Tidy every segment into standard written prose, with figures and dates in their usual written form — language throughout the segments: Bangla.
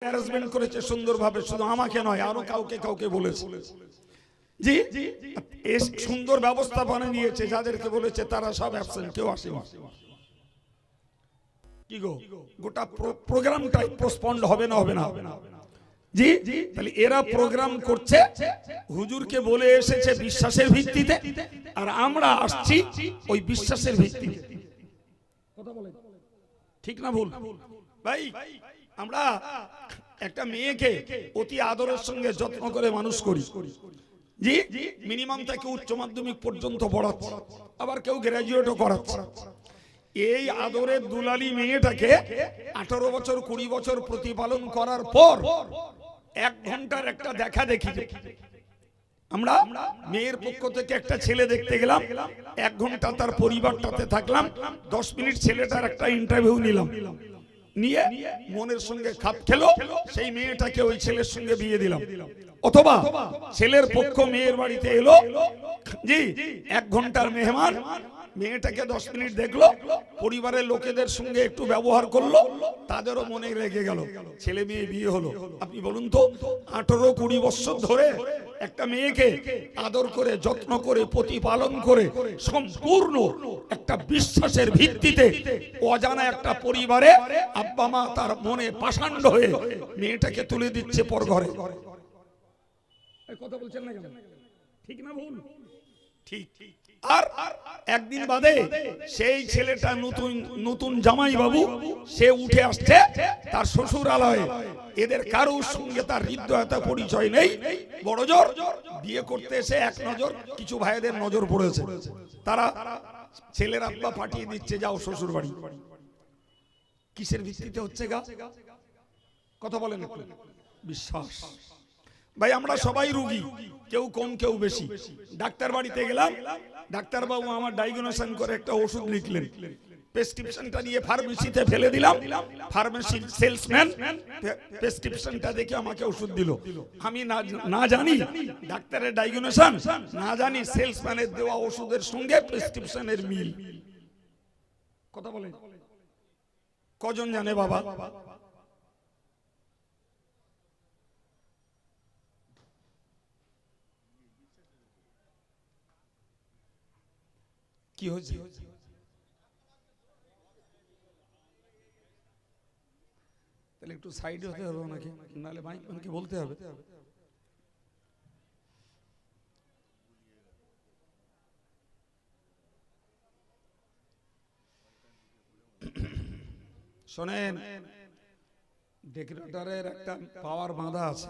ম্যানেজমেন্ট করেছে সুন্দরভাবে, শুধু আমাকে নয় আরো কাউকে কাউকে বলেছে। জি, সুন্দর ব্যবস্থাপনা নিয়েছে, যাদেরকে বলেছে তারা সব অ্যাবসেন্ট, কেউ আসেনি। কি গো, গোটা প্রোগ্রামটাই পোস্টপন্ড হবে না? হবে না? জি, তাহলে এরা প্রোগ্রাম করছে, হুজুরকে বলে এসেছে বিশ্বাসের ভিত্তিতে, আর আমরা আসছি ওই বিশ্বাসের ভিত্তিতে। কথা বলে ঠিক না ভুল? ভাই, আমরা একটা মেয়েকে অতি আদরের সঙ্গে যত্ন করে মানুষ করি। জি, মিনিমাম থেকে উচ্চ মাধ্যমিক পর্যন্ত পড়াচ্ছে, আবার কেউ গ্রাজুয়েটও করাচ্ছে। এই আদরের দুলালি মেয়েটাকে 18 বছর 20 বছর প্রতিপালন করার পর 1 ঘন্টার একটা দেখা দেখি, আমরা মেয়ের পক্ষ থেকে একটা ছেলে দেখতে গেলাম, 1 ঘন্টা তার পরিবারটাতে থাকলাম, 10 মিনিট ছেলেটার একটা ইন্টারভিউ নিলাম, নিয়ে মনের সঙ্গে খাপ খেলো, সেই মেয়েটাকে ওই ছেলের সঙ্গে বিয়ে দিলাম। অথবা ছেলের পক্ষ মেয়ের বাড়িতে এলো, জি 1 ঘন্টার মেহমান, মেয়েটাকে 10 মিনিট দেখলো, পরিবারের লোকেদের সঙ্গে একটু ব্যবহার করলো, তাদেরও মনে রেখে গেল, ছেলে মেয়ে বিয়ে হলো। আপনি বলুন তো, 18-20 বছর ধরে একটা মেয়েকে আদর করে যত্ন করে প্রতিপালন করে সম্পূর্ণ একটা বিশ্বাসের ভিত্তিতে অজানা একটা পরিবারে আব্বা মা তার মনে পাষাণ্ড হয়ে মেয়েটাকে তুলে দিচ্ছে পর ঘরে। কথা বলছেন না কেন? ঠিক না ভুল? ঠিক। আর একদিন বাদে সেই ছেলেটা নতুন জামাই বাবু, সে উঠে আসছে তার শ্বশুরালয়ে, এদের কারোর সঙ্গে তার হৃদয়তা পরিচয় নেই, বড় জোর বিয়ে করতে এসে এক নজর কিছু ভাইদের নজর পড়েছে, তারা ছেলের আব্বা পাঠিয়ে দিচ্ছে যাও শ্বশুর বাড়ি। কিসের ভিত্তিতে হচ্ছে গা? কথা বলেন একটু। বিশ্বাস। ভাই, আমরা সবাই রোগী, কেউ কম কেউ বেশি। ডাক্তার বাড়িতে গেলাম, ডাক্তার বাবু আমার ডায়াগনোসিস করে একটা ওষুধ লিখলেন, প্রেসক্রিপশনটা নিয়ে ফার্মেসিতে ফেলে দিলাম, ফার্মেসি সেলসম্যান প্রেসক্রিপশনটা দেখে আমাকে ওষুধ দিল। আমি না জানি ডাক্তারের ডায়াগনোসিস, না জানি সেলসম্যানের দেওয়া ওষুধের সঙ্গে প্রেসক্রিপশনের মিল। কথা বলেন, কজন জানে বাবা? কি হয়েছে? তাহলে একটু সাইডে হতে হবে ওনাকে, নাহলে মাইক ম্যানকে বলতে হবে। শোনেন, ডেকোরেটরের একটা পাওয়ার বাঁধা আছে,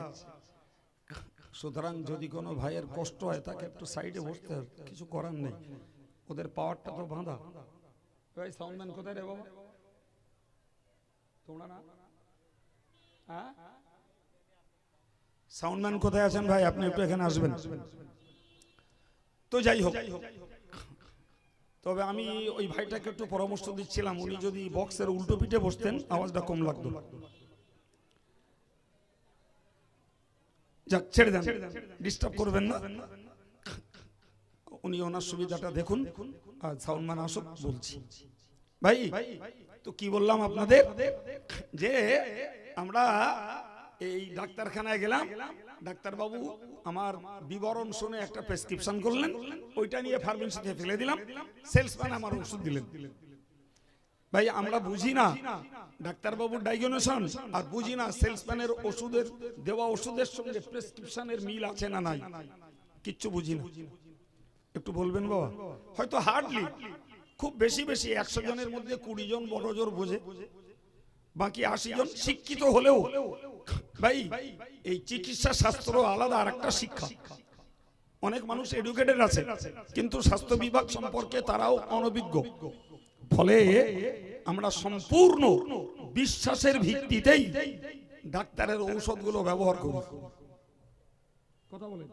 সুতরাং যদি কোনো ভাইয়ের কষ্ট হয় তাকে একটু সাইডে বসতে হবে, কিছু করার নেই, ওদের পাওয়ারটা তো বাঁধা। ভাই সাউন্ডম্যান কোথায় রে বাবা? তোমরা না? হ্যাঁ, সাউন্ডম্যান কোথায় আছেন ভাই? আপনি একটু এখানে আসবেন। তো যাই হোক, তবে আমি ওই ভাইটাকে একটু পরামর্শ দিচ্ছিলাম, উনি যদি বক্সের উল্টো পিঠে বসতেন আওয়াজটা কম লাগতো। যাক, ছেড়ে দেন, ডিস্টার্ব করবেন না, উনি ওনার সুবিধাটা দেখুন, আর সাউন্ডম্যান আসুক বলছি। ভাই, তো কি বললাম আপনাদের, যে আমরা এই ডাক্তারখানায় গেলাম, ডাক্তারবাবু আমার বিবরণ শুনে একটা প্রেসক্রিপশন করলেন, ওইটা নিয়ে ফার্মেসিতে ফেলে দিলাম, সেলসম্যান আমার ওষুধ দিলেন। ভাই, আমরা বুঝি না ডাক্তারবাবুর ডায়াগনোসিস, আর বুঝি না সেলসম্যানের ওষুধের দেওয়া ওষুধের সঙ্গে প্রেসক্রিপশনের মিল আছে না নাই, কিচ্ছু বুঝি না। একটু বলবেন বাবা? হয়তো হার্ডলি, খুব বেশি 100 জনের মধ্যে 20 জন বড় জোর বোঝে, বাকি 80 জন শিক্ষিত হলেও ভাই এই চিকিৎসা শাস্ত্র আলাদা আর একটা শিক্ষা। অনেক মানুষ এডুকেটেড আছে, কিন্তু স্বাস্থ্য বিভাগ সম্পর্কে তারাও অনভিজ্ঞ। ফলে আমরা সম্পূর্ণ বিশ্বাসের ভিত্তিতেই ডাক্তারের ঔষধগুলো ব্যবহার করি। কথা বলেন,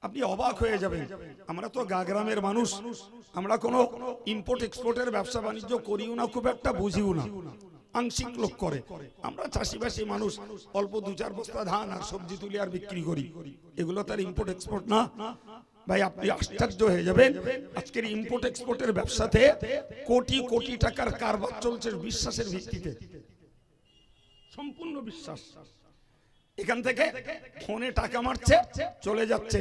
আপনি অবাক হয়ে যাবেন। আমরা তো গ্রামের মানুষ, আমরা কোনো ইম্পোর্ট এক্সপোর্টের ব্যবসা বাণিজ্য করিও না, খুব একটা বুঝিও না, আংশিক লোক করে। আমরা চাষিবাসী মানুষ, অল্প 2-4 বস্তা ধান আর সবজি তুলি আর বিক্রি করি, এগুলো তার ইম্পোর্ট এক্সপোর্ট না। ভাই, আপনি আশ্চর্য হয়ে যাবেন, আজকের ইম্পোর্ট এক্সপোর্টের ব্যবসাতে কোটি কোটি টাকার কারবার চলছে বিশ্বাসের ভিত্তিতে। সম্পূর্ণ বিশ্বাস। এখান থেকে ফোনে টাকা মারছে, চলে যাচ্ছে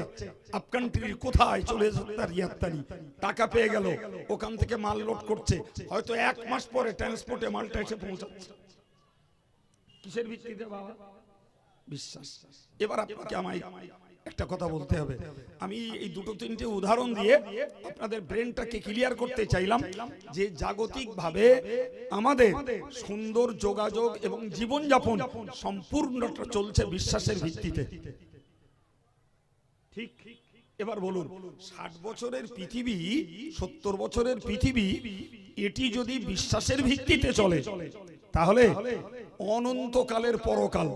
আপ কান্ট্রির কোথায়, চলে যাচ্ছে রিয়াত্তারি, টাকা পেয়ে গেল, ওখান থেকে মাল লোড করছে, হয়তো 1 মাস পরে ট্রান্সপোর্টে মালটা এসে পৌঁছাচ্ছে। কিসের ভিত্তিতে বাবা? বিশ্বাস। এবার আপনাকে আমায় একটা কথা বলতে হবে। আমি এই দুটো তিনটে উদাহরণ দিয়ে আপনাদের ব্রেনটাকে ক্লিয়ার করতে চাইলাম যে জাগতিকভাবে আমাদের সুন্দর যোগাযোগ এবং জীবনযাপন সম্পূর্ণটা চলছে বিশ্বাসের ভিত্তিতে। ঠিক? এবার বলুন, 60 বছরের পৃথিবী, 70 বছরের পৃথিবী, এটি যদি বিশ্বাসের ভিত্তিতে চলে তাহলে অনন্তকালের পরকাল,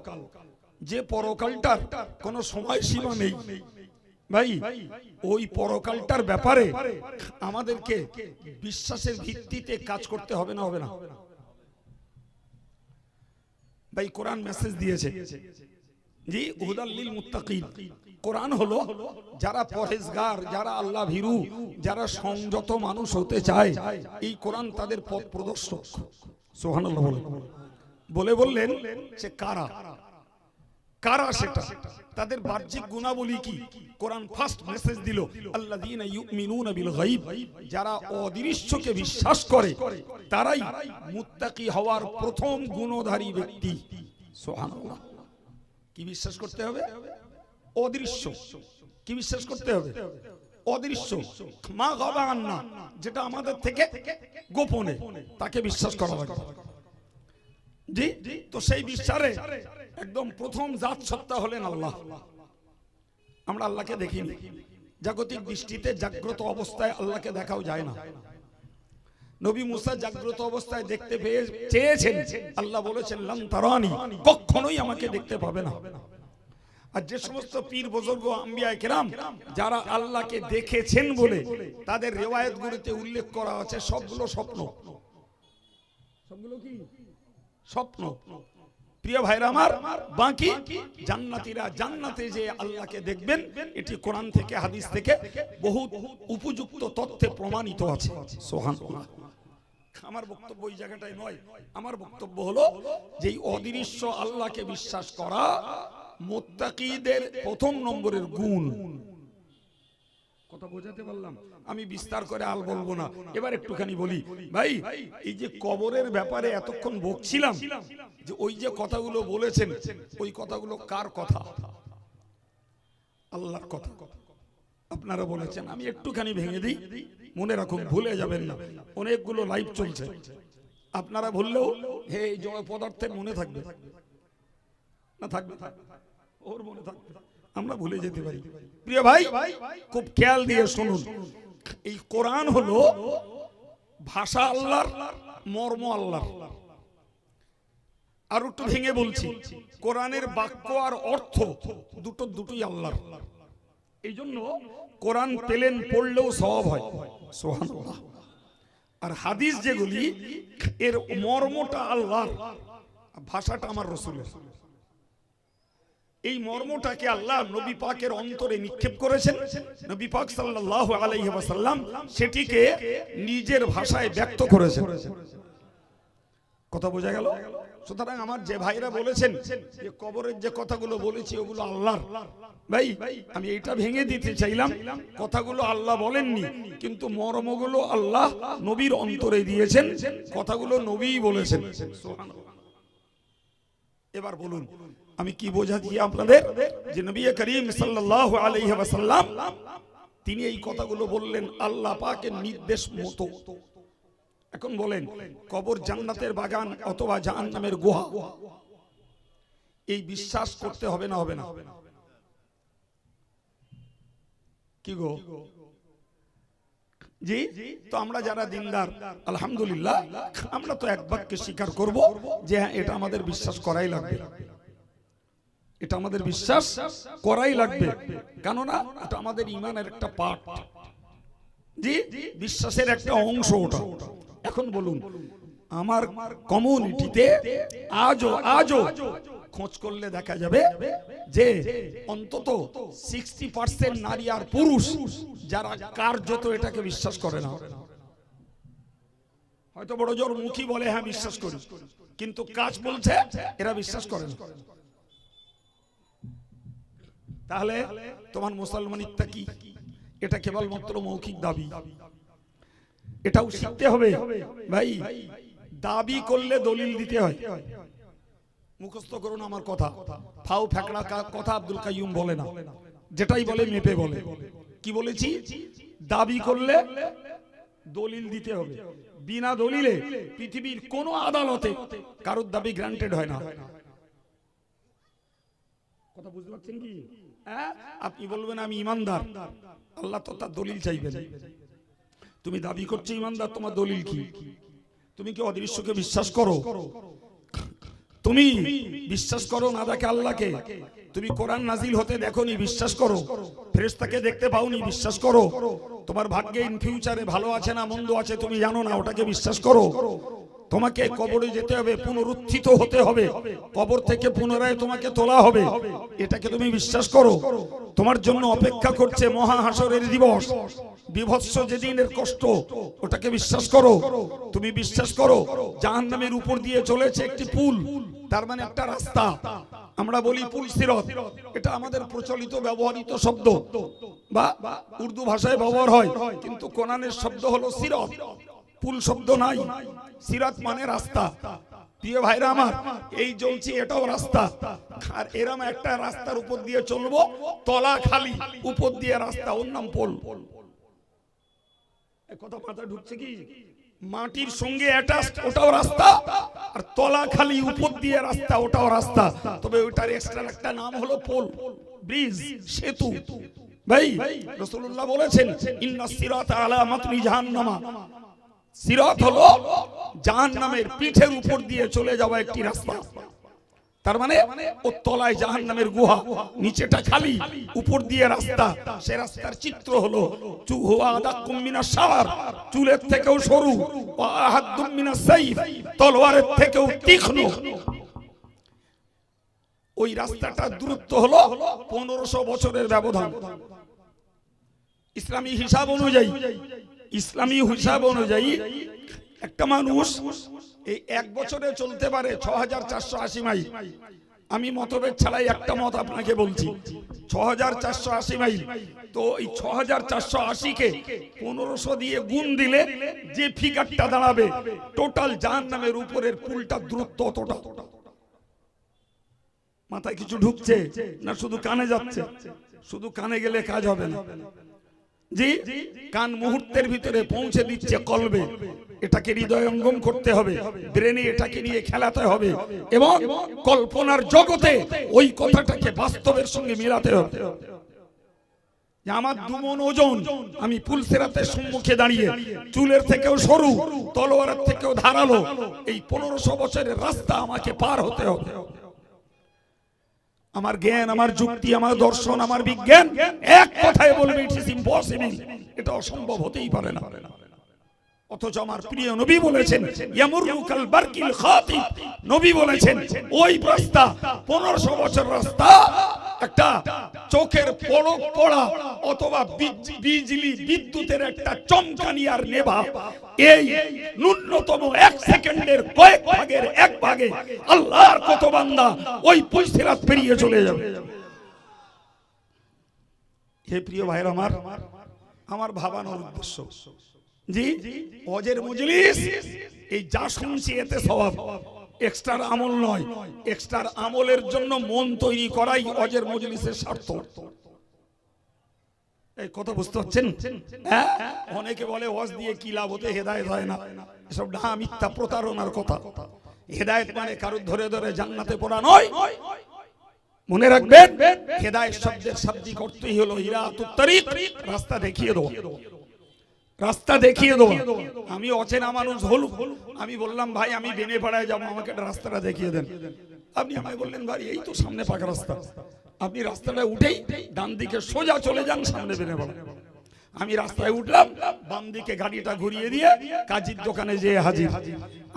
যে পরকালটার কোনো সময়সীমা নেই ভাই, ওই পরকালটার ব্যাপারে আমাদেরকে বিশ্বাসের ভিত্তিতে কাজ করতে হবে না? হবে না ভাই? কোরআন মেসেজ দিয়েছে জি, হুদাল লিল মুত্তাকিন। কোরআন হলো যারা পরহেজগার, যারা আল্লাহ ভীরু, যারা সংযত মানুষ হতে চায়, এই কোরআন তাদের পথ প্রদর্শক। সুবহানাল্লাহ বলে বললেন সে কারা কারা সেটা, তাদের বাহ্যিক গুণাবলী কি? কোরআন ফার্স্ট মেসেজ দিল, আল্লাযীনা ইউমিনুনা বিল গায়ব, যারা অদৃশ্যকে বিশ্বাস করে তারাই মুত্তাকি হওয়ার প্রথম গুণধারী ব্যক্তি। সুবহানাল্লাহ। কি বিশ্বাস করতে হবে? অদৃশ্য। কি বিশ্বাস করতে হবে? অদৃশ্য। মা গাবা আন্না, যেটা আমাদের থেকে গোপনে, তাকে বিশ্বাস করা লাগবে। জি, তো সেই বিশ্বাসে একদম প্রথম জাত সত্তা হলেন আল্লাহ। আমরা আল্লাহকে দেখিনি, জাগতিক দৃষ্টিতে জাগ্রত অবস্থায় আল্লাহকে দেখাও যায় না। নবী মুসা জাগ্রত অবস্থায় দেখতে পেয়ে চেয়েছেন, আল্লাহ বলেছেন লান তারানি, কখনোই আমাকে দেখতে পাবে না। আর যে সমস্ত পীর বুজুর্গ আম্বিয়া কেরাম যারা আল্লাহকে দেখেছেন বলে তাদের রিওয়ায়াতগুলোতে উল্লেখ করা আছে, সবগুলো স্বপ্ন। সবগুলো কি স্বপ্ন? প্রিয় ভাইরা আমার, বাকি জান্নাতীরা জান্নাতে যে আল্লাহকে দেখবেন, এটি কোরআন থেকে হাদিস থেকে বহু উপযুক্ত তথ্যে প্রমাণিত আছে। সুবহানাল্লাহ। আমার বক্তব্য এই জায়গাটায় নয়, আমার বক্তব্য হলো যে অদৃশ্য আল্লাহকে বিশ্বাস করা মুত্তাকিদের প্রথম নম্বরের গুণ। কথা বোঝাতে পারলাম? আমি বিস্তার করে আর বলবো না, এবার একটুখানি বলি ভাই। এই যে কবরের ব্যাপারে এতক্ষণ বকছিলাম, যে ওই যে কথাগুলো বলেছেন, ওই কথাগুলো কার কথা? আল্লাহর কথা। আপনারা বলেছেন, আমি একটুখানি ভেঙে দিই, মনে রাখুন, ভুলে যাবেন না। অনেকগুলো লাইভ চলছে, আপনারা বললেও হে এই জড় পদার্থের মনে থাকবে না? থাকবে, ওর মনে থাকবে, আমরা ভুলে যেতে পারি। প্রিয় ভাই, খুব খেয়াল দিয়ে শুনুন, এই কোরআন হলো ভাষা আল্লাহর, মর্ম আল্লাহর। আর একটু ভেঙে বলছি, কোরআনের বাক্য আর অর্থ দুটোই আল্লাহর। এই জন্য কোরআন পেলেন পড়লেও সওয়াব হয়। সুবহানাল্লাহ। আর হাদিস যেগুলি, এর মর্মটা আল্লাহর, ভাষাটা আমার রাসূলের। এই মর্মটাকে আল্লাহ নবী পাকের অন্তরে নিক্ষেপ করেছেন। নবী পাক সাল্লাল্লাহু আলাইহি ওয়াসাল্লাম সেটিকে নিজের ভাষায় ব্যক্ত করেছেন। কথা বোঝা গেল? সুতরাং আমার যে ভাইরা বলেছেন যে কবরের যে কথাগুলো বলেছি ওগুলো আল্লাহর, ভাই আমি এইটা ভেঙে দিতে চাইলাম, কথাগুলো আল্লাহ বলেননি, কিন্তু মর্মগুলো আল্লাহ নবীর অন্তরে দিয়েছেন, কথাগুলো নবীই বলেছেন। সুবহানাল্লাহ। এবার বলুন, আমি কি বোঝাচ্ছি আপনাদের? যে নবী করিম সাল্লাল্লাহু আলাইহি ওয়াসাল্লাম তিনি এই কথাগুলো বললেন আল্লাহ পাকের নির্দেশ মতো। এখন বলেন, কবর জান্নাতের বাগান অথবা জাহান্নামের গুহা, এই বিশ্বাস করতে হবে না? হবে না? কি গো? জি, তো আমরা যারা দিনদার আলহামদুলিল্লাহ, আমরা তো এক বাক্যে স্বীকার করব যে হ্যাঁ, এটা আমাদের বিশ্বাস করাই লাগবে। এটা আমাদের বিশ্বাস করাই লাগবে, কেননা এটা আমাদের ঈমানের একটা পার্ট। জি, বিশ্বাসের একটা অংশ ওটা। এখন বলুন, আমার কমিউনিটিতে আজও খোঁজ করলে দেখা যাবে যে অন্তত 60% নারী আর পুরুষ যারা কার্যত এটাকে বিশ্বাস করে না। হয়তো বড় জোর মুখী বলে হ্যাঁ বিশ্বাস করি, কিন্তু কাজ বলছে এরা বিশ্বাস করে না। তাহলে তোমার মুসলমানিত্ব কি? এটা কেবলমাত্র মৌখিক দাবি, এটাও শিখতে হবে ভাই। দাবি করলে দলিল দিতে হয়। মুখস্থ করুন আমার কথা, ফাউ ফ্যাকড়া কথা আব্দুল কাইয়ুম বলে না, যেটাই বলে মেপে বলে। কি বলেছি? দাবি করলে দলিল দিতে হবে। বিনা দলিলে পৃথিবীর কোন আদালতে কারোর দাবি গ্রান্টেড হয় না। কথা বুঝতে পারছেন কি? আপনি বলবেন আমি ইমানদার, আল্লাহ তো তার দলিল চাইবেন। তুমি দাবি করছো ইমানদার, তোমার দলিল কি? তুমি কি অদৃশ্যকে বিশ্বাস করো? তুমি বিশ্বাস করো না দেখে আল্লাহকে? তুমি কোরআন নাজিল হতে দেখোনি, বিশ্বাস করো? ফেরেশতাকে দেখতে পাওনি, বিশ্বাস করো? তোমার ভাগ্যে ইন ফিউচারে ভালো আছে না মন্দ আছে তুমি জানো না, ওটাকে বিশ্বাস করো? তোমাকে কবরে যেতে হবে, পুনরুত্থিত হতে হবে, কবর থেকে পুনরায় তোমাকে তোলা হবে, এটাকে তুমি বিশ্বাস করো? তোমার জন্য অপেক্ষা করছে মহা হাসরের দিবস, বিভৎস যেদিনের কষ্ট, ওটাকে বিশ্বাস করো? তুমি বিশ্বাস করো জাহান্নামের উপর দিয়ে চলেছে একটি পুল, তার মানে একটা রাস্তা, আমরা বলি পুল সিরাত, এটা আমাদের প্রচলিত ব্যবহৃত শব্দ বা উর্দু ভাষায় ব্যবহার হয়, কিন্তু কোরআনের শব্দ হলো সিরাত, পুল শব্দ নাই। সিরাত মানে রাস্তা। প্রিয় ভাইরা আমার, এই চলছি এটাও রাস্তা, আর এরম একটা রাস্তার উপর দিয়ে চলবো, তলা খালি, উপর দিয়ে রাস্তা, ওর নাম পোল। কথা মাথায় ঢুকছে কি? মাটির সঙ্গে অ্যাটাচড, ওটাও রাস্তা, আর তলা খালি উপর দিয়ে রাস্তা, ওটাও রাস্তা, তবে ওটার এক্সট্রা একটা নাম হলো পোল, ব্রিজ, সেতু। ভাই রাসূলুল্লাহ বলেছেন ইন্নাস সিরাতা আলা মাতনি জাহান্নামা, সিরাত হলো জাহান্নামের পিঠের উপর দিয়ে চলে যাওয়া একটি রাস্তা। তার মানে ও তলায় জাহান্নামের গুহা, নিচেটা খালি, উপর দিয়ে রাস্তা। সে রাস্তার চিত্র হলো চুলের থেকেও সরু, তলোয়ারের থেকেও তীক্ষ্ণ। ওই রাস্তাটার দূরত্ব হলো 1500 বছরের ব্যবধান। ইসলামী হিসাব অনুযায়ী একটা মানুষ এই 1 বছরে চলতে পারে 6480 মাইল। আমি মতভেদ ছাড়াই একটা মত আপনাকে বলছি, 6480 মাইল। তো এই 6480 কে 1500 দিয়ে গুণ দিলে যে ফিগারটা দাঁড়াবে, টোটাল জাহান্নামের উপরের পুলটা দূরত্ব অতটা। মাথায় কিছু ঢুকছে না শুধু কানে যাচ্ছে? শুধু কানে গেলে কাজ হবে না জি, কান মুহূর্তের ভিতরে পৌঁছে দিচ্ছে কলবে, এটাকে হৃদয়ঙ্গম করতে হবে, ব্রেনে এটাকে নিয়ে খেলাতে হবে, এবং কল্পনার জগতে ওই কথাটাকে বাস্তবের সঙ্গে মিলাতে হবে। আমার 2 মণ ওজন, আমি পুল সিরাতের সম্মুখে দাঁড়িয়ে, চুলের থেকেও সরু, তলোয়ারের থেকেও ধারালো, এই 1500 বছরের রাস্তা আমাকে পার হতে হবে। আমার জ্ঞান, আমার যুক্তি, আমার দর্শন, আমার বিজ্ঞান এক কথায় বলবে ইট ইজ ইম্পসিবল, এটা অসম্ভব, হতেই পারে না। অথচ আমার প্রিয় নবী বলেছেন ইয়ামুরুকাল বারকিল খাতিব, নবী বলেছেন ওই রাস্তা 1500 বছর রাস্তা একটা চোখের পলক পড়া অথবা বিজলি বিদ্যুতের একটা চমকানি আর নেভা, এই ন্যূনতম 1 সেকেন্ডের কয়েক ভাগের 1 ভাগে আল্লাহর কত বান্দা ওই পুলসিরাত পেরিয়ে চলে যাবে। হে প্রিয় ভাইরা আমার ভাবানোর উদ্দেশ্য জি, হজের মজলিস এই যা শুনছি এতে সওয়াব, এক্সট্রা আমল নয়। এক্সট্রা আমলের জন্য মন তৈরি করাই হজের মজলিসের স্বার্থ। এই কথা বুঝতে পারছেন? হ্যাঁ, অনেকে বলে হজ দিয়ে কি লাভ, হতে হেদায়েত হয় না, এসব ঢা মিথ্যা প্রতারণার কথা। হেদায়েত মানে কারুর ধরে ধরে জান্নাতে পড়া নয়। মনে রাখবেন, হেদায়েত শব্দের শাব্দিক অর্থই হলো হিরাতুত তারিক, রাস্তা দেখিয়ে দেওয়া, রাস্তা দেখিয়ে দেওয়া। আমি অচেনা মানুষ হল, আমি বললাম ভাই আমি বেনেপাড়ায় যাবো, আমাকে একটা রাস্তাটা দেখিয়ে দেন। আপনি আমায় বললেন ভাই এই তো সামনে পাকা রাস্তা, আপনি রাস্তাটা উঠেই ডান দিকে সোজা চলে যান, সামনে বেনেপাড়া। আমি রাস্তায় উঠলাম, বাম দিকে গাড়িটা ঘুরিয়ে দিয়ে কাজীর দোকানে যেয়ে হাজির।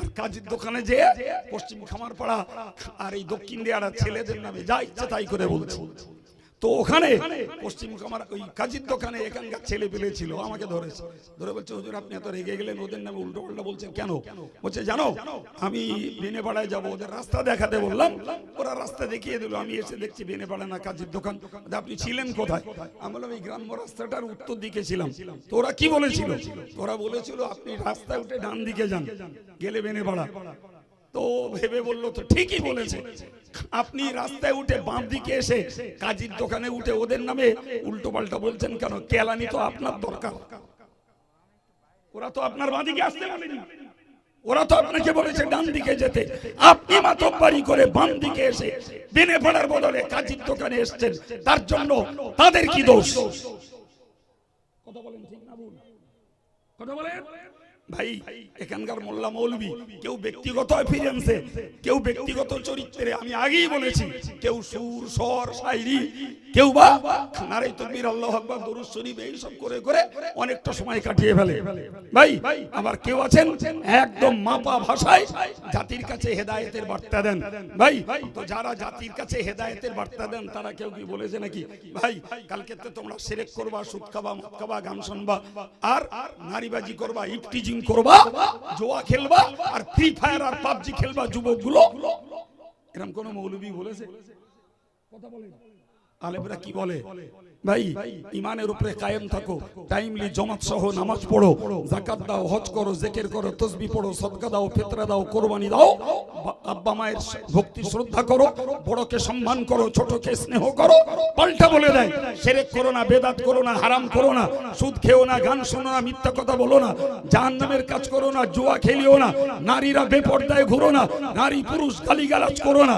আর কাজীর দোকানে যেয়ে পশ্চিম খামারপাড়া আর এই দক্ষিণ দিয়ারা ছেলেদের নামে যা ইচ্ছে তাই করে বলছি। তো ওখানে পশ্চিম কামার ওই কাজীর দোকানে এখানকার ছেলে পেলে ছিল, আমাকে ধরেছে, ধরে বলছে হুজুর আপনি এত রেগে গেলেন, ওদের নামে উল্টো পাল্টা বলছেন কেন? বলছে জানো আমি বেনেপাড়ায় যাবো, ওদের রাস্তা দেখাতে বললাম, ওরা রাস্তা দেখিয়ে দিল, আমি এসে দেখছি বেনেপাড়া না কাজীর দোকান। আপনি ছিলেন কোথায়? আমি বললাম এই গ্রাম্য রাস্তাটার উত্তর দিকে ছিলাম। তো ওরা কি বলেছিল? ওরা বলেছিল আপনি রাস্তায় উঠে ডান দিকে যান, গেলে বেনেপাড়া। তো ভেবে বললো তো ঠিকই বলেছে, আপনি রাস্তায় উঠে বাম দিকে এসে কাজীর দোকানে উঠে ওদের নামে উল্টো পাল্টা বলছেন কেন? কেলানি তো আপনার দরকার। ওরা তো আপনার বাঁ দিকে আসতে বলেনি, ওরা তো আপনাকে বলেছে ডান দিকে যেতে। আপনি মাতব্বরি করে বাম দিকে এসে বেনেপাড়ার বদলে কাজীর দোকানে এসেছেন, তার জন্য তাদের কি দোষ? কথা বলেন ঠিক না ভুল? কথা বলেন ভাই। এখানকার মোল্লা মৌলবি কেউ ব্যক্তিগত অ্যাপিয়ারেন্সে, কেউ ব্যক্তিগত চরিত্রে, আমি আগেই বলেছি, কেউ সুর স্বর শায়রি, কেউ বা নারে তাকবীর আল্লাহু আকবার দরুদ শরীফ এই সব করে করে অনেকটা সময় কাটিয়ে ফেলে ভাই। আবার কেউ আছেন একদম মাপা ভাষায় জাতির কাছে হেদায়েতের বার্তা দেন ভাই। তো যারা জাতির কাছে হেদায়েতের বার্তা দেন তারা কেউ কি বলেছে নাকি ভাই কালকে তো তোমরা শিরক করবা, সুদ খাবা, মদ খাবা, গান শুনবা, আর নারীবাজি করবা, ইফটিজিং করবা, জোয়া খেলবা, আর ফ্রি ফায়ার আর পাবজি খেলবা যুবকগুলো, এরকম কোন মৌলবী বলেছে? কথা বলেন। আলেমরা কি বলে ভাই? ইমানের উপরে কায়েম থাকো, টাইমলি জমাত সহ নামাজ পড়ো, যাকাত দাও, হজ করো, জিকির করো, তাসবিহ পড়ো, সাদকা দাও, ফিতরা দাও, কুরবানি দাও, আব্বা মায়ের ভক্তি শ্রদ্ধা করো, বড়কে সম্মান করো, ছোটকে স্নেহ করো। পাল্টা বলে দেয় শিরক করো না, বেদাত করো না, হারাম করো না, সুদ খেও না, গান শোনো না, মিথ্যা কথা বলো না, জাহান্নামের কাজ করো না, জুয়া খেলিও না, নারীরা বেপরদায় ঘুরো না, নারী পুরুষ গালিগালাজ করো না।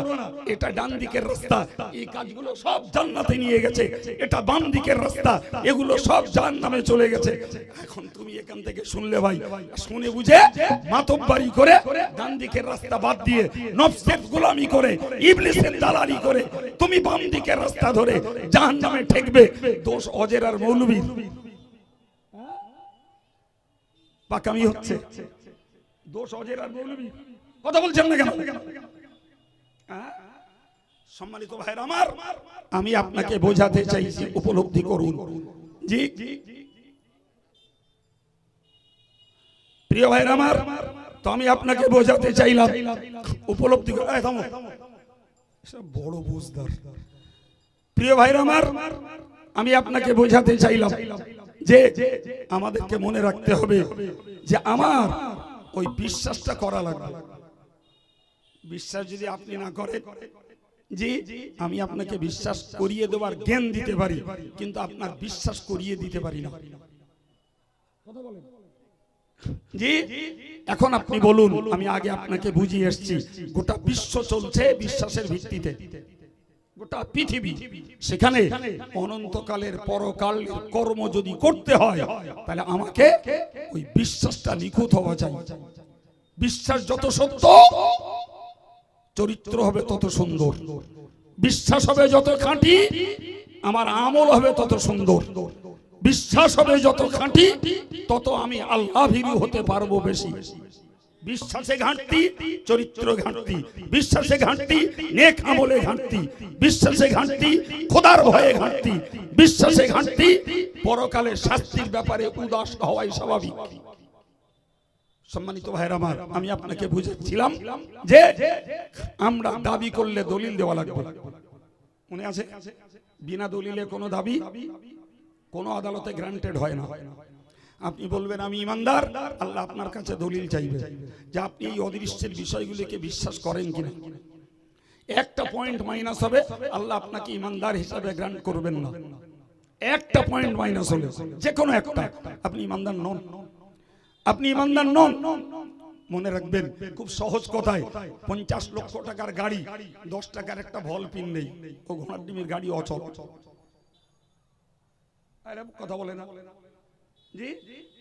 এটা ডান দিকের রাস্তা, এই কাজগুলো সব জান্নাতে নিয়ে গেছে। এটা বাম দিকের রাস্তা, এগুলো সব জাহান্নামে চলে গেছে। এখন তুমি এখান থেকে শুনলে ভাই, শুনে বুঝে মাতব্বরি করে ডান দিকের রাস্তা বাদ দিয়ে নফসের গোলামি করে ইবলিসের দালালি করে তুমি বাম দিকের রাস্তা ধরে জাহান্নামে ঠেকবে। দোষ অজের আর মৌলবীর। পাকামি হচ্ছে, দোষ অজের আর মৌলবীর। কথা বলছেন না কেন? সম্মানিত ভাইরা আমার, আমি আপনাকে বোঝাতে চাইছি, উপলব্ধি করুন। জি প্রিয় ভাইরা আমার, তো আমি আপনাকে বোঝাতে চাইলাম, উপলব্ধি করুন। বড় বুঝদার প্রিয় ভাইরা আমার, আমি আপনাকে বোঝাতে চাইলাম যে আমাদেরকে মনে রাখতে হবে যে আমার ওই বিশ্বাসটা করা লাগবে। বিশ্বাস যদি আপনি না করেন, জি আমি আপনাকে বিশ্বাস করিয়ে দেওয়ার জ্ঞান দিতে পারি, কিন্তু আপনার বিশ্বাস করিয়ে দিতে পারি না। জি এখন আপনি বলুন, আমি আগে আপনাকে বুঝিয়ে এসেছি, গোটা বিশ্ব চলছে বিশ্বাসের ভিত্তিতে, গোটা পৃথিবী। সেখানে অনন্তকালের পরকাল কর্ম যদি করতে হয়, তাহলে আমাকে ওই বিশ্বাসটা নিখুঁত হওয়া চাই। বিশ্বাস যত সত্য, চরিত্র হবে তত সুন্দর। বিশ্বাস হবে যত খাঁটি, আমার আমল হবে তত সুন্দর। বিশ্বাস হবে যত খাঁটি, তত আমি আল্লাহ ভীরু হতে পারবো বেশি। বিশ্বাসে ঘাটতি, চরিত্র ঘাটতি, বিশ্বাসে ঘাটতি, নেক আমলে ঘাটতি, বিশ্বাসে ঘাটতি, খোদার ভয়ে ঘাটতি, বিশ্বাসে ঘাটতি, পরকালে শাস্তির ব্যাপারে উদাস হওয়াই স্বাভাবিক। সম্মানিত ভাইরা আমার, আমি আপনাকে বুঝাচ্ছিলাম যে আমরা দাবি করলে দলিল দেওয়া লাগবে। মনে আছে? বিনা দলিলে কোনো দাবি কোনো আদালতে গ্রান্টেড হয় না। আপনি বলবেন আমি ইমানদার, আল্লাহ আপনার কাছে দলিল চাইবে যে আপনি এই অদৃশ্যের বিষয়গুলিকে বিশ্বাস করেন কিনা। একটা পয়েন্ট মাইনাস হবে, আল্লাহ আপনাকে ইমানদার হিসাবে গ্রান্ট করবেন না। একটা পয়েন্ট মাইনাস হলে, যে কোনো একটা, আপনি ইমানদার নন। আপনি ইমানদার নন। মনে রাখবেন, খুব সহজ কথায়, 50 লক্ষ টাকার গাড়ি, 10 টাকার একটা ভল পিন নেই, ও ঘোড়ার ডিমের গাড়ি অচল। কথা বলে না জি?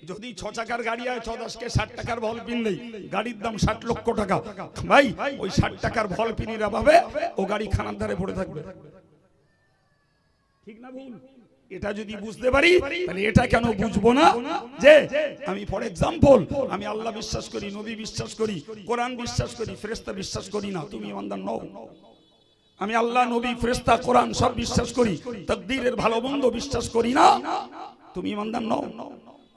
যদি 6 চাকার গাড়ি হয়, 6-10কে 60 টাকার ভল পিন নেই, গাড়ির দাম 60 লক্ষ টাকা। ভাই ওই 60 টাকার ভল পিনের অভাবে ও গাড়ি খানার ধারে পড়ে থাকবে। ঠিক না ভুল? এটা যদি বুঝতে পারি, তাহলে এটা কেন বুঝবো না যে আমি ফর এক্সাম্পল আমি আল্লাহ বিশ্বাস করি, নবী বিশ্বাস করি, কোরআন বিশ্বাস করি, ফেরেশতা বিশ্বাস করি না, তুমি ইমানদার নও। আমি আল্লাহ, নবী, ফেরেশতা, কোরআন সব বিশ্বাস করি, তাকদীরের ভালো মন্দ বিশ্বাস করি না, তুমি ঈমানদার নও।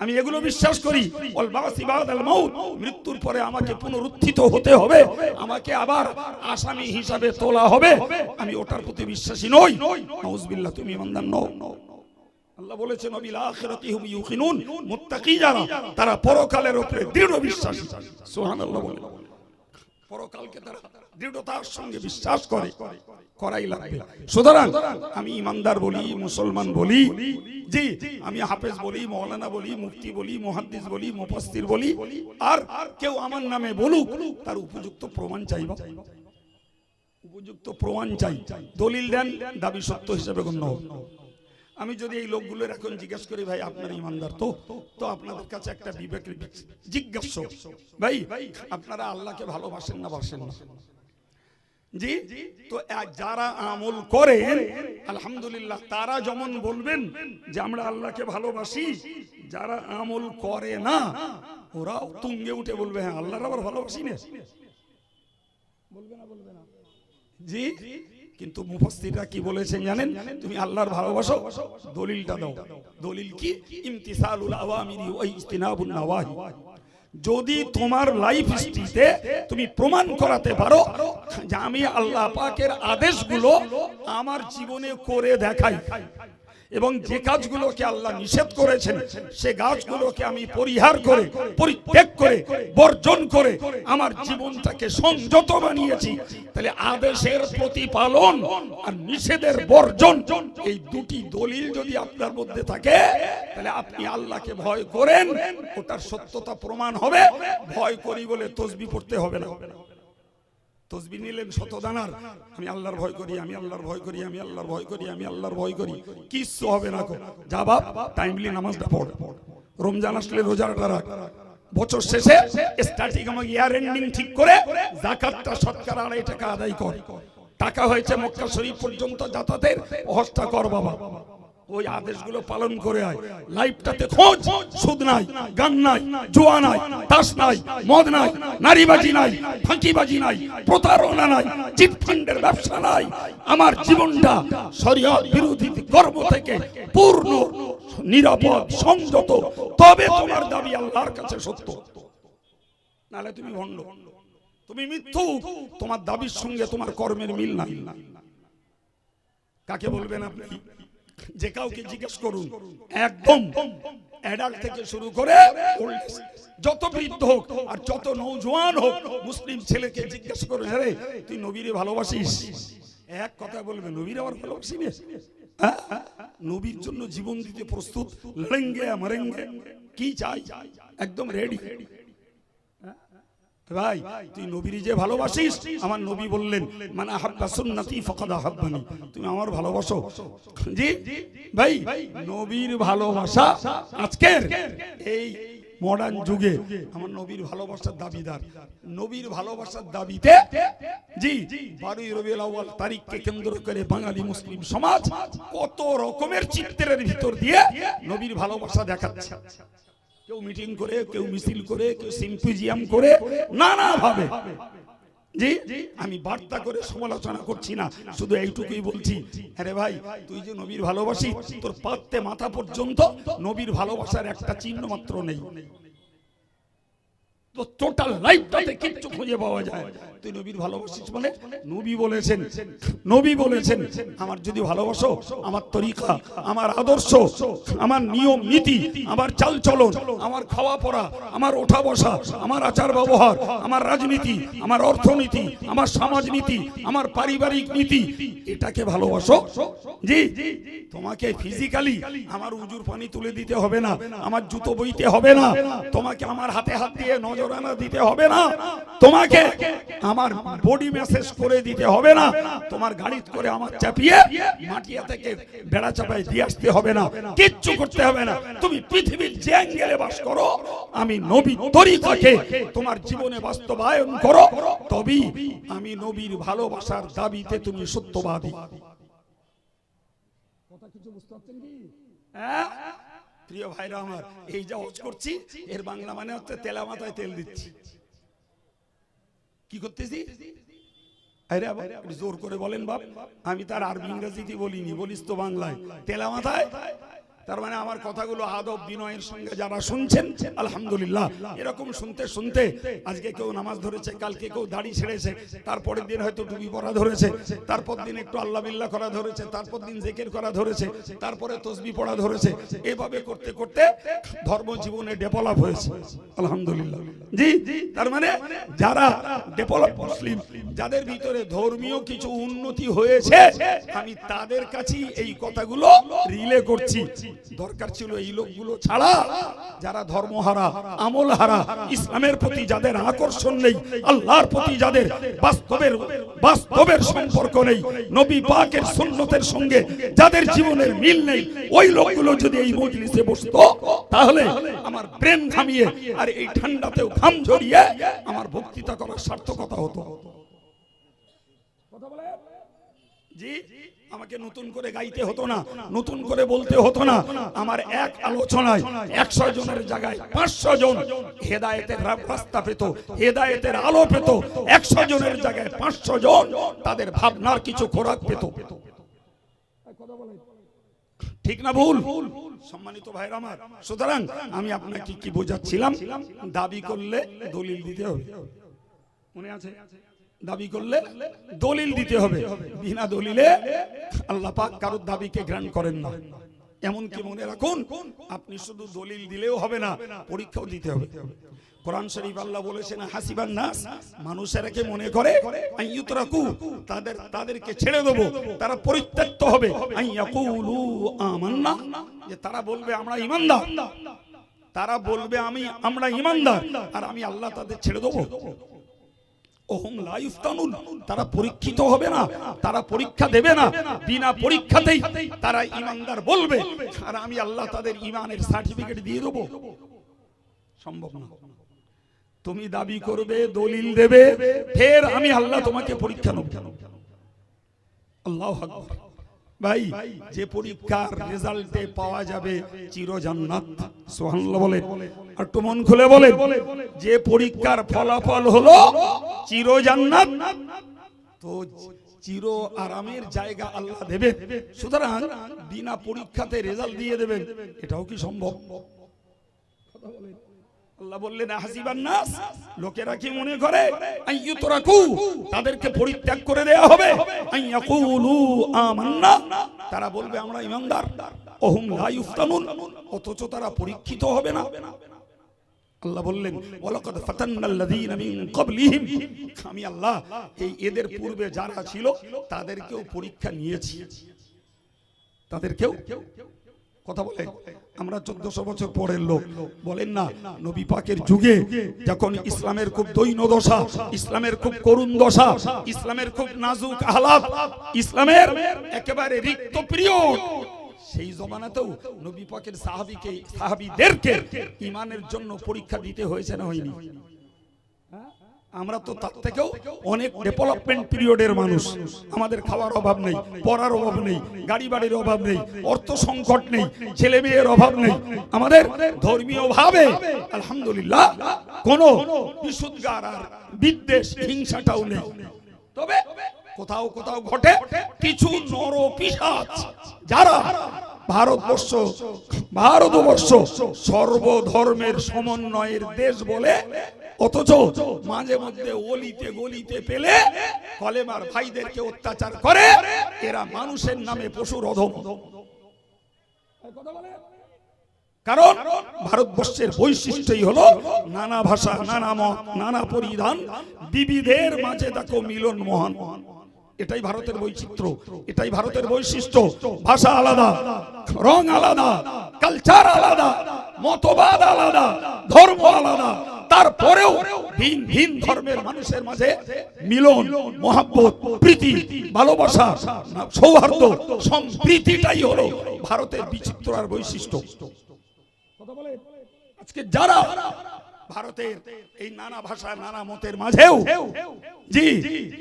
আমি এগুলো বিশ্বাস করি, ওয়াল বাসি বাদাল মাউত, মৃত্যুর পরে আমাকে পুনরুত্থিত হতে হবে, আমাকে আবার আসামি হিসাবে তোলা হবে, আমি ওটার প্রতি বিশ্বাসী নই। নাউজুবিল্লাহ, তুমি ঈমানদার নও। আল্লাহ বলেছেন ওয়াবিল আখিরাতি হুম ইউকিনুন, মুত্তাকি যারা, তারা পরকালের উপরে দৃঢ় বিশ্বাসী। সুবহানাল্লাহ বলে, পরকালকে তারা দৃঢ়তার সঙ্গে বিশ্বাস করে, করাই লাগবে। সুতরাং আমি ইমানদার বলি, মুসলমান বলি, জি আমি হাফেজ বলি, মাওলানা বলি, মুফতি বলি, মুহাদ্দিস বলি, মুফাসসির বলি, আর কেউ আমার নামে বলুক, তার উপযুক্ত প্রমাণ চাই, উপযুক্ত প্রমাণ চাই। দলিল দেন, দাবি সত্য হিসেবে গণ্য হবে। আমি যদি এই লোকগুলোর এখন জিজ্ঞেস করি, ভাই আপনারা ইমানদার তো, তো আপনাদের কাছে একটা বিবেকের জিজ্ঞাসা, ভাই আপনারা আল্লাহকে ভালোবাসেন না বাসেন না? জি, তো যারা আমল করেন আলহামদুলিল্লাহ, তারা যেমন বলবেন যে আমরা আল্লাহকে ভালোবাসি, যারা আমল করে না ওরাও তুঙ্গে উঠে বলবে হ্যাঁ আল্লাহর আবার ভালোবাসি না, বলবে না? বলবে না? জি, কিন্তু মুফাসসিররা কি বলেছেন জানেন? তুমি আল্লাহর ভালোবাসো, দলিলটা দাও। দলিল কি? ইমতিসালুল আওয়ামিরি ওয়া ইজতিনাবুন নাওয়াহি। যদি তোমার লাইফ হিস্ট্রিতে তুমি প্রমাণ করাতে পারো যে আমি আল্লাহ পাকের আদেশগুলো আমার জীবনে করে দেখাই, এবং যে কাজগুলোকে আল্লাহ নিষেধ করেছেন সে কাজগুলোকে আমি পরিহার করে, পরিত্যাগ করে, বর্জন করে আমার জীবনটাকে সংযত বানিয়েছি, তাহলে আদেশের প্রতিপালন আর নিষেধের বর্জন, এই দুটি দলিল যদি আপনার মধ্যে থাকে, তাহলে আপনি আল্লাহকে ভয় করেন, ওটার সত্যতা প্রমাণ হবে। ভয় করি বলে তসবিহ পড়তে হবে না। তসবিহ নিলেন শতদানার, আমি আল্লাহর ভয় করি, আমি আল্লাহর ভয় করি, আমি আল্লাহর ভয় করি, আমি আল্লাহর ভয় করি, কিচ্ছু হবে না। যা বাপ টাইমলি নামাজটা পড়, রমজান আসলে রোজাটা রাখ, বছর শেষে স্টার্টিং এবং ইয়ার এন্ডিং ঠিক করে যাকাতটা শতকরা 2.5 টাকা আদায় কর। টাকা হয়েছে মক্কা শরীফ পর্যন্ত যাতায়াতের, হজটা কর বাবা। ওই আদেশগুলো পালন করে আয়। লাইফটাতে খোঁজ, সুদ নাই, গান নাই, জুয়া নাই, তাস নাই, মদ নাই, নারীবাজি নাই, ফাঁকিবাজি নাই, প্রতারণা নাই, চিটফান্ডের ব্যবসা নাই। আমার জীবনটা শরীয়ত বিরোধী কর্ম থেকে পূর্ণ নিরাপদ, সংযত, তবে তোমার দাবি আল্লাহর কাছে সত্য। নালে তুমি ভণ্ড, তুমি মিথ্যুক, তোমার দাবির সঙ্গে তোমার কর্মের মিল নাই। কাকে বলবেন আপনি? যে কাউকে জিজ্ঞেস করুন, একদম অ্যাডাল্ট থেকে শুরু করে যত বৃদ্ধ হোক আর যত নওজোয়ান হোক, মুসলিম ছেলেকে জিজ্ঞেস করুন, আরে তুই নবীরে ভালোবাসিস? এক কথা বলবে, নবীর আবার ভালোবাসি না? নবীর জন্য জীবন দিতে প্রস্তুত, লড়েঙ্গে মরেঙ্গে, কি চাই একদম রেডি। ভাই তুই নবীর যে ভালোবাসিস, আমার নবী বললেন মান আহাব্বা সুন্নতি ফাকাদ আহাব্বানি, তুমি আমার ভালোবাসো। জি ভাই, নবীর ভালোবাসা আজকের এই মডার্ন যুগে আমার নবীর ভালোবাসার দাবিদার। নবীর ভালোবাসার দাবিতে জি 12ই রবিউল আউয়াল তারিখকে কেন্দ্র করে বাঙালি মুসলিম সমাজ কত রকমের চিত্রের ভিতর দিয়ে নবীর ভালোবাসা দেখাচ্ছে। কেউ মিটিং করে, কেউ মিছিল করে, কেউ সিম্পোজিয়াম করে, নানা ভাবে। জি আমি বার্তা করে সমালোচনা করছি না, শুধু এইটুকুই বলছি, আরে ভাই তুই যে নবীর ভালোবাসি, তোর পাতে মাথা পর্যন্ত নবীর ভালোবাসার একটা চিহ্ন মাত্র নেই। তো টোটাল লাইফটাতে কিচ্ছু খুঁজে পাওয়া যায়। তুই নবীর ভালোবাসিস মানে? নবী বলেছেন আমার যদি ভালোবাসো, আমার তরিকা, আমার আদর্শ, আমার নিয়ম নীতি, আমার চালচলন, আমার খাওয়া পড়া, আমার ওঠা বসা, আমার আচার ব্যবহার, আমার রাজনীতি, আমার অর্থনীতি, আমার সমাজনীতি, আমার পারিবারিক নীতি, এটাকে ভালোবাসো। জি তোমাকে ফিজিক্যালি আমার উজুর পানি তুলে দিতে হবে না, আমার জুতো বইতে হবে না, তোমাকে আমার হাতে হাত দিয়ে নজরানা দিতে হবে না, তোমাকে আমার বডি ম্যাসেজ করে দিতে হবে না, তোমার গাড়িতে করে আমার চাপিয়ে মাটিয়া থেকে বেড়া চাপাই দিয়ে আসতে হবে না, কিচ্ছু করতে হবে না। তুমি পৃথিবীর যে অ্যাঙ্গেলে বাস করো, আমি নবীর তরিকাকে তোমার জীবনে বাস্তবায়ন করো, তবেই আমি নবীর ভালোবাসার দাবিতে তুমি সত্যবাদী। কথা কিছু বুঝতে পারছেন কি? প্রিয় ভাইরা আমার, এই যা ওয়াজ করছি এর বাংলা মানে হচ্ছে তেলা মাথায় তেল দিচ্ছি। কি করতেছি? আরে আপনি জোর করে বলেন বাপ, আমি তার আরবি ইংরেজিতে বলিনি, বলিস তো বাংলায়, তেলা মাথায়। তার মানে আমার কথাগুলো আদব বিনয়ের সঙ্গে যারা শুনছেন আলহামদুলিল্লাহ, এরকম শুনতে শুনতে আজকে কেউ নামাজ ধরেছে, কালকে কেউ দাড়ি ছেড়েছে, তারপরের দিন হয়তো টুপি পরা ধরেছে, তারপর দিন একটু আল্লাহ বিল্লাহ করা ধরেছে, তারপর দিন জিকির করা ধরেছে, তারপরে তসবিহ পড়া ধরেছে। এভাবে করতে করতে ধর্ম জীবনে ডেভেলপ হয়েছে আলহামদুলিল্লাহ। জি, তার মানে যারা ডেভেলপ মুসলিম, যাদের ভিতরে ধর্মীয় কিছু উন্নতি হয়েছে, আমি তাদের কাছেই এই কথাগুলো রিলে করছি। দরকার ছিল এই লোকগুলো ছাড়া যারা ধর্মহারা, আমলহারা, ইসলামের প্রতি যাদের আকর্ষণ নেই, আল্লাহর প্রতি যাদের বাস্তবের সম্পর্ক নেই, নবী পাকের সুন্নতের সঙ্গে যাদের জীবনের মিল নেই, ওই লোকগুলো যদি এই মজলিসে বসতো, তাহলে আমার ব্রেন ঘামিয়ে আর এই ঠান্ডাতেও ঘাম ঝরিয়ে আমার বক্তৃতা করার সার্থকতা হতো। কথা বলে জি, আমাকে নতুন করে গাইতে হতো না, নতুন করে বলতে হতো না। আমার এক আলোচনায় 100 জনের জায়গায় 500 জন হেদায়েতের রাস্তা পেত, হেদায়েতের আলো পেত। 100 জনের জায়গায় 500 জন তাদের ভাবনার কিছু খোরাক পেত। ঠিক না ভুল? সম্মানিত ভাইরা আমার, সুতরাং আমি আপনাকে কি বোঝাচ্ছিলাম, দাবি করলে দলিল দিতে হবে। মনে আছে? দাবি করলে দলিল দিতে হবে। বিনা দলিলে আল্লাহ পাক কারোর দাবিকে গ্রহণ করেন না। এমনকি মনে রাখুন, আপনি শুধু দলিল দিলেও হবে না, পরীক্ষাও দিতে হবে। কোরআন শরীফ আল্লাহ বলেছেন, হাসিবান নাস, মানুষেরা কি মনে করে আইয়ুতরাকু, তাদেরকে ছেড়ে দেব, তারা পরিত্যক্ত হবে, আইয়াকুলু আমান্না, যে তারা বলবে আমরা ঈমানদার, তারা বলবে আমরা ঈমানদার, আর আমি আল্লাহ তাদের ছেড়ে দেব। ওহুম লা ইফতানুন, তারা পরীক্ষিত হবে না, তারা পরীক্ষা দেবে না, বিনা পরীক্ষাতেই তারা ঈমানদার বলবে, আর আমি আল্লাহ তাদের ঈমানের সার্টিফিকেট দিয়ে দেব। সম্ভব না। তুমি দাবি করবে, দলিল দেবে, ফের আমি আল্লাহ তোমাকে পরীক্ষা নেব। আল্লাহু আকবার। ভাই, যে পরীক্ষার রেজাল্টে পাওয়া যাবে চির জান্নাত, সুবহানাল্লাহ বলে, আর একটু মন খুলে বলে, যে পরীক্ষার ফলাফল হলো চির জান্নাত, তো চির আরামের জায়গা আল্লাহ দেবে। সুতরাং বিনা পরীক্ষাতে রেজাল্ট দিয়ে দেবেন, এটাও কি সম্ভব? আল্লাহ বললেন হাসিবান নাস, লোকেরা কি মনে করে আইয়ুতরাকু, তাদেরকে পরিত্যাগ করে দেয়া হবে, আইয়াকুলু আমান্না, তারা বলবে আমরা ঈমানদার, ওহুম লা ইফতানুন, অথচ তারা পরীক্ষিত হবে না। আল্লাহ বললেন ওয়ালাকাদ ফাতান্নাল্লাযীনা মিন ক্বাবলিহিম, আমি আল্লাহ এদের পূর্বে যারা ছিল তাদেরকেও পরীক্ষা নিয়েছি, তাদেরকেও। কথা বলেন, আমরা 1400 বছর পরের লোক, বলেন না নবী পাকের যুগে যখন ইসলামের খুব দৈন্য দশা, ইসলামের খুব করুণ দশা, ইসলামের খুব নাজুক হালাত, ইসলামের একেবারে রিক্ত পিরিয়ড, সেই জমানাতেও নবী পাকের সাহাবীদেরকে ঈমানের জন্য পরীক্ষা দিতে হয়েছে না হয়নি? আমরা তো তার থেকেও অনেক ডেভেলপমেন্ট পিরিয়ডের মানুষ। আমাদের খাওয়ার অভাব নেই, পড়ার অভাব নেই, গাড়ি বাড়ির অভাব নেই, অর্থ সংকট নেই, ছেলে মেয়ের অভাব নেই, আমাদের ধর্মীয় ভাবে আলহামদুলিল্লাহ কোনো বিশুদ্ধার আর বিদ্বেষ হিংসাটাও নেই। তবে কোথাও কোথাও ঘটে কিছু নরপিশাচ, যারা ভারতবর্ষ সর্বধর্মের সমন্বয়ের দেশ বলে, অথচ মাঝে মধ্যে অলিতে গলিতে পেলে কলেমার ভাইদেরকে অত্যাচার করে, এরা মানুষের নামে পশুর অধম। কারণ ভারতবর্ষের বৈশিষ্ট্যই হলো নানা ভাষা, নানা মত, নানা পরিধান, বিবিধের মাঝে দেখো মিলন মহান। এটাই ভারতের বৈচিত্র্য, এটাই ভারতের বৈশিষ্ট্য। ভাষা আলাদা, রং আলাদা, কালচার আলাদা, মতবাদ আলাদা, ধর্ম আলাদা, তারপরেও ভিন ভিন ধর্মের মানুষের মাঝে মিলন, মহব্বত, প্রীতি, ভালোবাসা, সৌহার্দ্য, সম্প্রীতিটাই হলো ভারতের বিচিত্র আর বৈশিষ্ট্য। আজকে যারা ভারতের এই নানা ভাষা নানা মতের মাঝেও জি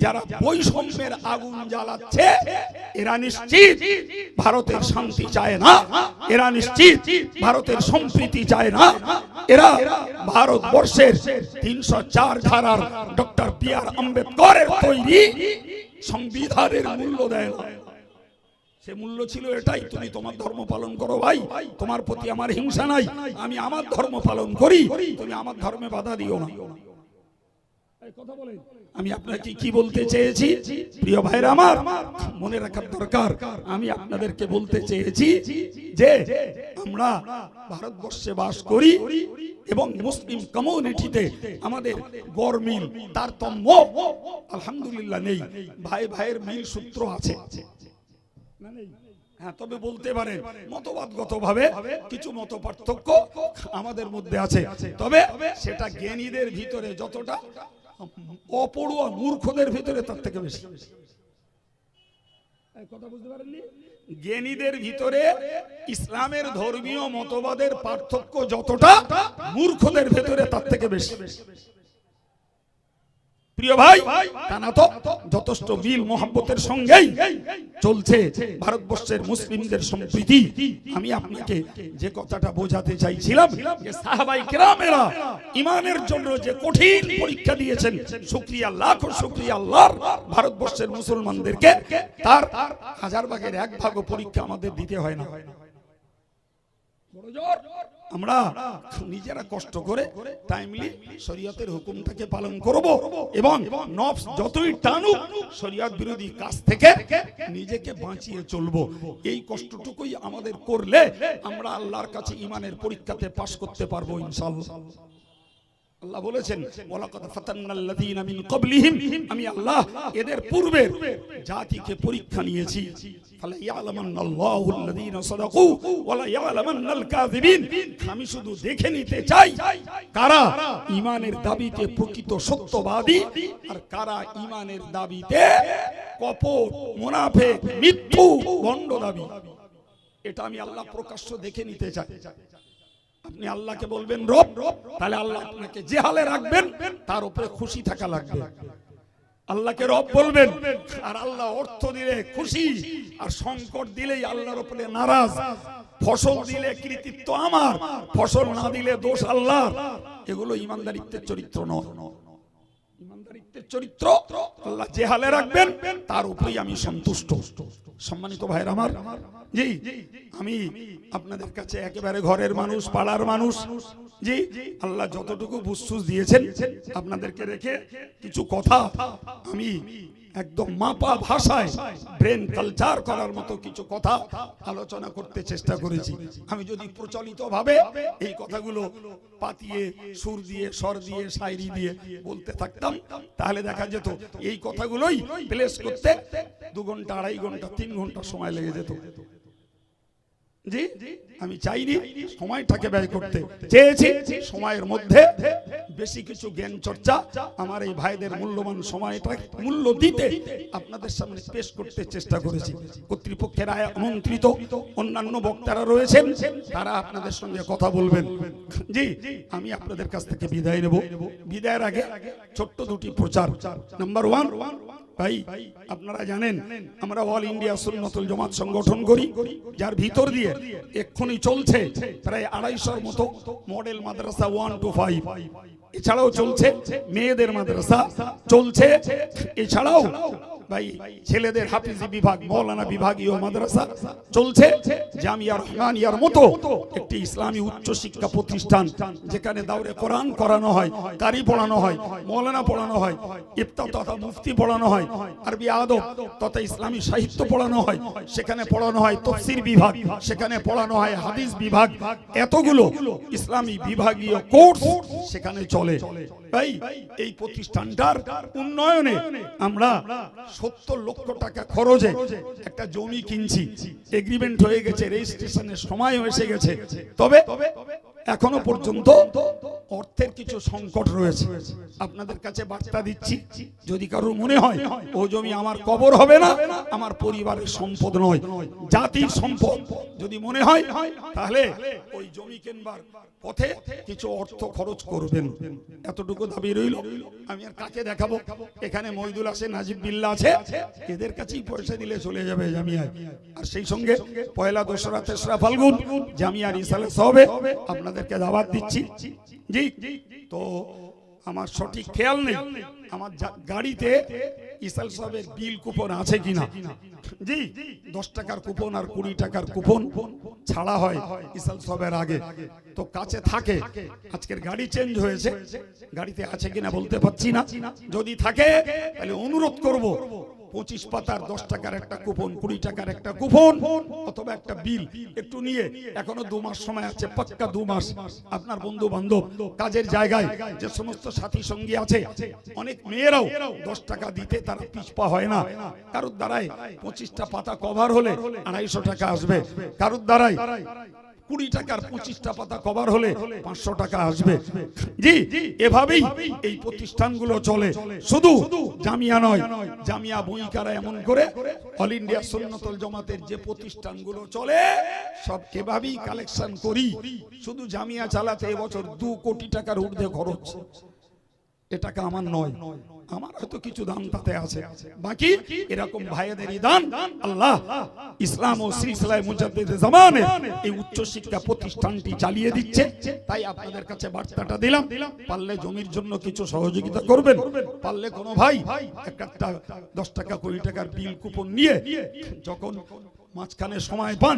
যারা বৈষম্যের আগুন জ্বালাচ্ছে এরা নিশ্চিত ভারতের শান্তি চায় না, এরা নিশ্চিত ভারতের সম্প্রীতি চায় না, এরা ভারতবর্ষের 304 ধারার ডক্টর বি.আর. আম্বেদকরের তৈরি সংবিধানের মূল্য দেয় না। সে মূল্য ছিল এটাই, তুমি তোমার ধর্ম পালন করো ভাই, তোমার প্রতি আমার হিংসা নাই, আমি আমার ধর্ম পালন করি, তুমি আমার ধর্মে বাধা দিও না। আমি আপনাকে কি বলতে চেয়েছি প্রিয় ভাইরা আমার, মনে রাখার দরকার। আমি আপনাদেরকে বলতে চেয়েছি যে আমরা ভারতবর্ষে বাস করি এবং মুসলিম কমিউনিটিতে আমাদের গরমিল তারতম্য আলহামদুলিল্লাহ নেই, ভাই ভাইয়ের মিল সূত্র আছে। হ্যাঁ, তবে বলতে পারেন মতবাদগত ভাবে কিছু মত পার্থক্য আমাদের মধ্যে আছে, তবে সেটা জ্ঞানীদের ভিতরে যতটা অপড়ুয়া মূর্খদের ভিতরে তার থেকে বেশি। কথা বুঝতে পারেননি? জ্ঞানীদের ভিতরে ইসলামের ধর্মীয় মতবাদের পার্থক্য যতটা, মূর্খদের ভিতরে তার থেকে বেশি। প্রিয় ভাই, তানা তো যথেষ্ট মিল মোহাব্বতের সঙ্গেই চলছে ভারতবর্ষের মুসলিমদের সম্প্রীতি। আমি আপনাকে যে কথাটা বোঝাতে চাইছিলাম যে সাহাবায়ে কেরামেরা ঈমানের জন্য যে কঠিন পরীক্ষা দিয়েছেন, শুকরিয়া লাখো শুকরিয়া আল্লাহর, ভারতবর্ষের মুসলমানদেরকে তার 1000 ভাগের 1 ভাগও পরীক্ষা আমাদের দিতে হয় না। আমরা নিজেরা কষ্ট করে টাইমলি শরীয়তের হুকুমটাকে পালন করব এবং নফস যতই টানুক শরীয়ত বিরোধী কাজ থেকে নিজেকে বাঁচিয়ে চলবো। এই কষ্টটুকুই আমাদের করলে আমরা আল্লাহর কাছে ঈমানের পরীক্ষাতে পাস করতে পারবো ইনশাআল্লাহ। আল্লাহ বলেছেন ওয়ালাকাদ ফাতান্নাল্লাযীনা মিন ক্বাবলিহিম, আমি আল্লাহ এদের পূর্বের জাতিকে পরীক্ষা নিয়েছি। ফালা ইয়ালামান্নাল্লাহুল্লাযীনা সাদাকু ওয়ালা ইয়ালামান্নাল কাযিবিন। আমি শুধু দেখে নিতে চাই কারা ঈমানের দাবিতে প্রকৃত সত্যবাদী আর কারা ঈমানের দাবিতে কপট মুনাফিক মিথ্যু ভণ্ড দাবী। এটা আমি আল্লাহ প্রকাশ্য দেখে নিতে চাই। আপনি আল্লাহকে বলবেন রব, তাহলে আল্লাহ আপনাকে যে হালে রাখবেন তার উপরে খুশি থাকা লাগবে। আল্লাহকে রব বলবেন আর আল্লাহ অর্থ দিলে খুশি আর সংকট দিলেই আল্লাহর উপরে নারাজ, ফসল দিলে কৃতিত্ব আমার, ফসল না দিলে দোষ আল্লাহর। এগুলো ঈমানদারিত্বের চরিত্র নয়। ঈমানদারিত্বের চরিত্র আল্লাহ যে হালে রাখবেন তার উপরেই আমি সন্তুষ্ট। সম্মানিত ভাইরা আমার, জি আমি আপনাদের কাছে একেবারে ঘরের মানুষ, পাড়ার মানুষ, জি আল্লাহ যতটুকু বুঝসুস দিয়েছেন আপনাদেরকে রেখে কিছু কথা আমি একদম মাপা ভাষায় ব্রেন কালচার করার মতো কিছু কথা আলোচনা করতে চেষ্টা করেছি। আমি যদি প্রচলিত ভাবে এই কথাগুলো পাতিয়ে সুর দিয়ে স্বর দিয়ে শায়রি দিয়ে বলতে থাকতাম তাহলে দেখা যেত এই কথাগুলোই প্লেস করতে 2 ঘন্টা 2.5 ঘন্টা 3 ঘন্টা সময় লেগে যেত। জি আমি চাইনি সময়টাকে ব্যয় করতে, চেয়েছি সময়ের মধ্যে বেশি কিছু জ্ঞান চর্চা আমার এই ভাইদের মূল্যবান সময়টা মূল্য দিতে আপনাদের সামনে পেশ করতে চেষ্টা করেছি। কর্তৃপক্ষের আমন্ত্রিত অন্যান্য বক্তারা রয়েছেন, তারা আপনাদের সঙ্গে কথা বলবেন। জি আমি আপনাদের কাছ থেকে বিদায় নেব। বিদায়ের আগে ছোট্ট 2টি প্রচার। নাম্বার 1, ভাই আপনারা জানেন আমরা অল ইন্ডিয়া সুন্নতুল জামাত সংগঠন করি, যার ভিতর দিয়ে এক্ষুনি চলছে প্রায় 250-র মতো মডেল মাদ্রাসা 1 to 5। এছাড়াও চলছে মেয়েদের মাদ্রাসা চলছে, এছাড়াও ভাই ছেলেদের হাফিজি বিভাগ মৌলানা বিভাগীয় মাদ্রাসা চলছে। জামিয়া রহমানিয়ার মতো একটি ইসলামী উচ্চ শিক্ষা প্রতিষ্ঠান যেখানে দাওরে কোরআন করানো হয়, কারি পড়ানো হয়, মৌলানা পড়ানো হয়, ইফতা তথা মুফতি পড়ানো হয়, আরবি আদব তথা ইসলামী সাহিত্য পড়ানো হয়, সেখানে পড়ানো হয় তাফসীর বিভাগ, সেখানে পড়ানো হয় হাদিস বিভাগ। এতগুলো ইসলামী বিভাগীয় কোর্স সেখানে চলে। ভাই এই প্রতিষ্ঠানটার উন্নয়নে আমরা 70 লক্ষ টাকা খরচে একটা জমি কিনছি, এগ্রিমেন্ট হয়ে গেছে, রেজিস্ট্রেশনের সময় এসে গেছে, তবে এখনো পর্যন্ত অর্থের কিছু সংকট রয়েছে, আপনাদের কাছে বার্তা দিচ্ছি, যদি কারোর মনে হয় ও জমি আমার কবর হবে না, আমার পরিবারের সম্পদ নয়, জাতির সম্পদ, যদি মনে হয় তাহলে ওই জমি কেনবার পথে কিছু অর্থ খরচ করবেন, এতটুকু দাবি রইল। আমি আর কাকে দেখাবো, এখানে মহিদুল আছে, নাজিব বিল্লাহ আছে, এদের কাছেই পয়সা দিলে চলে যাবে জামিয়ায়। আর সেই সঙ্গে পয়লা, দোসরা, তেসরা ফাল্গুন জামিয়ার ইসালে সবে আপনাদেরকে দাওয়াত দিচ্ছি। জি, তো আমার সঠিক খেয়াল নেই আমার গাড়িতে ইসাল সাহেবের বিল কুপন আছে কিনা। জি, 10 টাকার কুপন আর 20 টাকার কুপন ছাড়া হয় ইসাল সাহেবের আগে, তো কাছে থাকে। আজকের গাড়ি চেঞ্জ হয়েছে, গাড়িতে আছে কিনা বলতে পারছি না, যদি থাকে তাহলে অনুরোধ করব 25 পাতার 10 টাকার একটা কুপন, 20 টাকার একটা কুপন অথবা একটা বিল একটু নিয়ে, এখনো 2 মাস সময় আছে, পাক্কা 2 মাস। আপনার বন্ধু বান্ধব, কাজের জায়গায় যে সমস্ত সাথী সঙ্গী আছে, অনেক মেয়েরাও 10 টাকা দিতে তারা পিছপা হয় না। কারোর দ্বারাই 25টা পাতা কভার হলে 250 টাকা আসবে, কারোর দ্বারাই 20 টাকার 25টা পাতা কভার হলে 500 টাকা আসবে। জি, এভাবেই এই প্রতিষ্ঠানগুলো চলে, শুধু জামিয়া নয়, জামিয়া বইকারা এমন করে অল ইন্ডিয়া সুন্নাতুল জামাতের যে প্রতিষ্ঠানগুলো চলে সব এভাবেই কালেকশন করি। শুধু জামিয়া চালাতে এবছর 2 কোটি টাকার ঊর্ধ্বে খরচ। এ টাকা আমার নয়, আমার হয়তো কিছু দান তাতে আছে, বাকি এরকম ভাইদেরই দান আল্লাহ ইসলাম ও সিলসিলায়ে মুজাদ্দিদে জামানে এই উচ্চ শিক্ষা প্রতিষ্ঠানটি চালিয়ে দিচ্ছে। তাই আপনাদের কাছে বার্তাটা দিলাম, পারলে জমির জন্য কিছু সহযোগিতা করবেন, পারলে কোনো ভাই একটা 10 টাকা 20 টাকার বিল কুপন নিয়ে যখন মাঝখানে সময় পান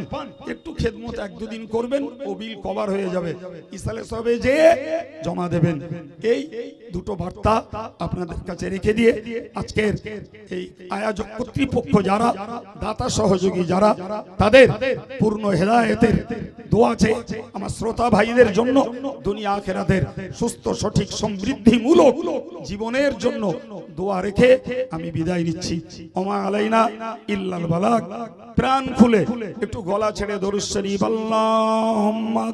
একটু খেদমত 1-2 দিন করবেন, ও বিল কভার হয়ে যাবে, ইসালে সবে যে জমা দেবেন। এই দুটো বার্তা আপনাদের কাছে রেখে দিয়ে আজকের এই আয়োজক কর্তৃপক্ষ যারা, দাতা সহযোগী যারা, তাদের পূর্ণ হেদায়েতের দোয়া চেয়ে আমার শ্রোতা ভাইদের জন্য দুনিয়া আখিরাতের সুস্থ সঠিক সমৃদ্ধিমূলক জীবনের জন্য দোয়া রেখে আমি বিদায় নিচ্ছি। ওমা আলাইনা ইল্লাল বালাগ। প্রাণ খুলে একটু গলা ছেড়ে দরুদ শরীফ আল্লাহুম্মা